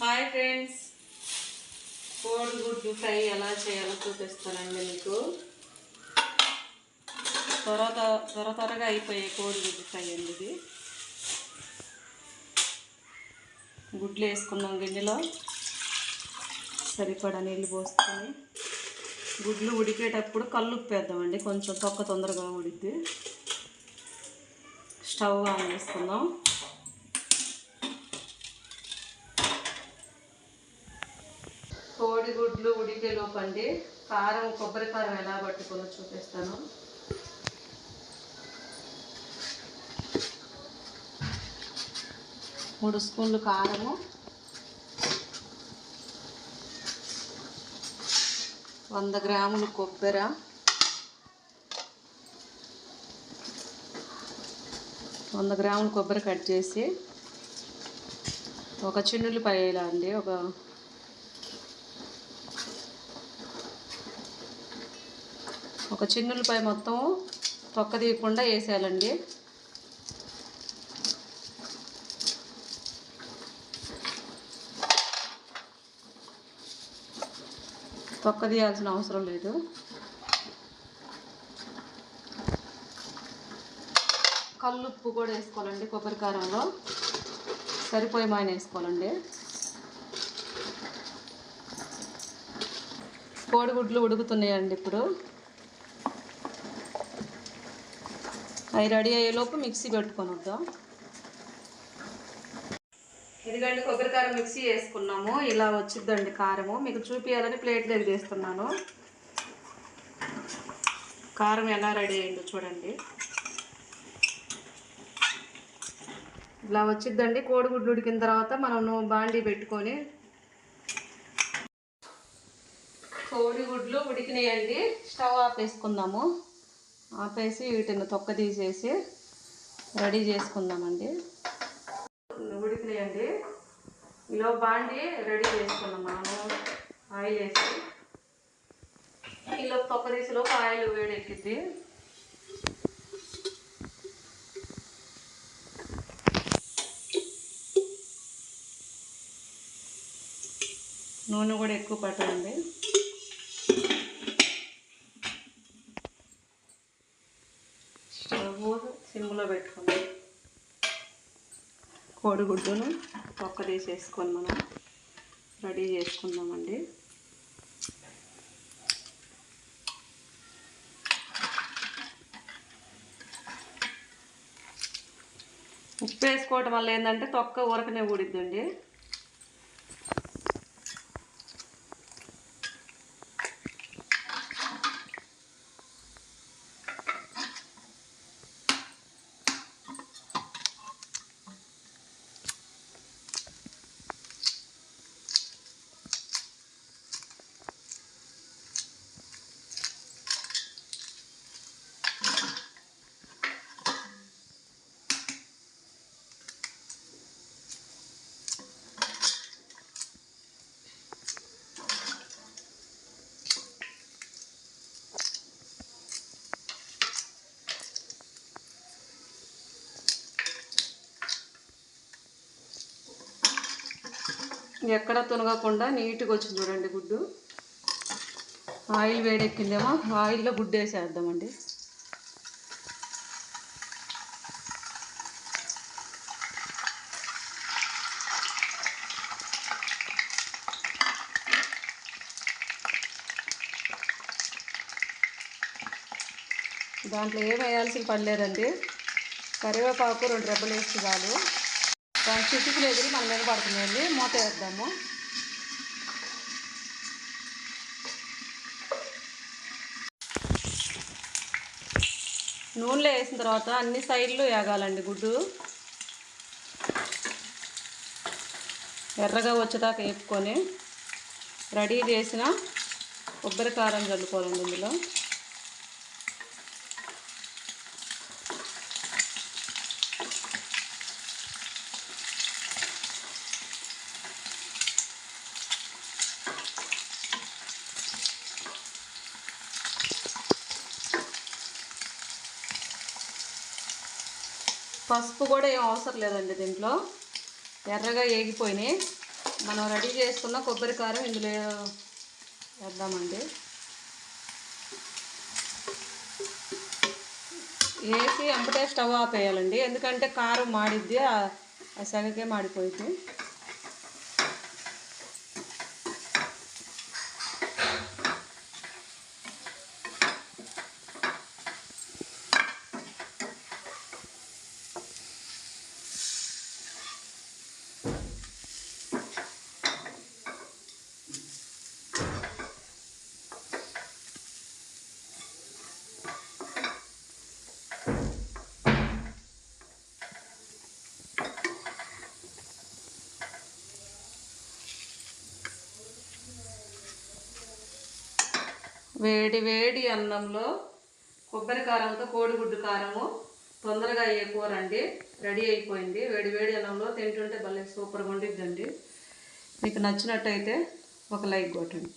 Hi friends, కోడిగుడ్డు fry ఎలా చేయాలో చూపిస్తానండి మీకు. త్వరగా అయిపోయే కోడిగుడ్డు ఫ్రై అండి ఇది. గుడ్లు వేసుకున్నాం గిన్నెలో, సరిపడా నీళ్ళు పోసుకొని గుడ్లు ఉడికేటప్పుడు కల్లుప్పు వేద్దామండి, కొంచెం తొక్క తొందరగా ఉడిద్ది. స్టవ్ ఆన్ చేసుకుందాం. కోడిగుడ్లు ఉడికేలోపండి కారం, కొబ్బరి కారం ఎలా పట్టుకుని చూపిస్తాను. మూడు స్పూన్లు కారము, 100 గ్రాములు కొబ్బరి, 100 గ్రాములు కొబ్బరి కట్ చేసి, ఒక చిన్నుల్లిపాయ అండి, ఒక చిన్నుల్లిపాయ మొత్తం తొక్క తీయకుండా వేసేయాలండి. తొక్క తీయాల్సిన అవసరం లేదు. కల్లుప్పు కూడా వేసుకోవాలండి, కొబ్బరి కారంలో సరిపోయి మాయన వేసుకోవాలండి. కోడిగుడ్లు ఉడుకుతున్నాయండి ఇప్పుడు. అవి రెడీ అయ్యేలోపు మిక్సీ పెట్టుకొని వద్దాం. ఇదిగండి కొబ్బరి కారం మిక్సీ వేసుకున్నాము. ఇలా వచ్చిద్దండి కారము. మీకు చూపించాలని ప్లేట్లోకి తీస్తున్నాను. కారం ఎలా రెడీ అయిందో చూడండి. ఇలా వచ్చిద్దండి. కోడిగుడ్లు ఉడికిన తర్వాత మనం బాండీ పెట్టుకొని, కోడిగుడ్లు ఉడికినాయండి, స్టవ్ ఆపేసుకుందాము. ఆపేసి వీటిని తొక్క తీసేసి రెడీ చేసుకుందామండి. ఉడికినాయండి. ఇలా బాండి రెడీ చేసుకున్నాం మనము. ఆయిల్ వేసి ఇలా తొక్క తీసేలోపు ఆయిల్ వేడెక్కిద్ది. నూనె కూడా ఎక్కువ పట్టండి. స్టవ్ సిమ్లో పెట్టుకుందాం. కోడిగుడ్డును తొక్క తీసేసుకొని మనం రెడీ చేసుకుందామండి. ఉప్పు వేసుకోవటం వల్ల ఏంటంటే తొక్క ఉరకనే ఊడిద్దండి. ఎక్కడ తునగకుండా నీట్గా వచ్చింది చూడండి గుడ్డు. ఆయిల్ వేడెక్కిందేమో, ఆయిల్లో గుడ్డు వేసేద్దామండి. దాంట్లో ఏం వేయాల్సిన పని లేదండి. కరివేపాకు 2 రెబ్బలు వేసి చాలు. దాని చిటికలు ఎదిరి మన మీద పడుతున్నాయండి. మూత వేద్దాము. నూనెలో వేసిన తర్వాత అన్ని సైడ్లు వేగాలండి గుడ్డు. ఎర్రగా వచ్చేదాకా వేపుకొని రెడీ చేసిన కొబ్బరి కారం చల్లుకోవాలండి ఇందులో. పసుపు కూడా ఏం అవసరం లేదండి దీంట్లో. ఎర్రగా ఏగిపోయినాయి. మనం రెడీ చేసుకున్న కొబ్బరి కారం ఇందులో వేద్దామండి. వేసి అంపటే స్టవ్ ఆపేయాలండి, ఎందుకంటే కారం మాడిద్ది, ఆ సెగకే మాడిపోయింది. వేడి వేడి అన్నంలో కొబ్బరి కారంతో కోడిగుడ్డు కారము తొందరగా అయ్యే కూర అండి రెడీ అయిపోయింది. వేడి వేడి అన్నంలో తింటుంటే భలే సూపర్గా ఉండిద్దండి. మీకు నచ్చినట్టయితే ఒక లైక్ కొట్టండి.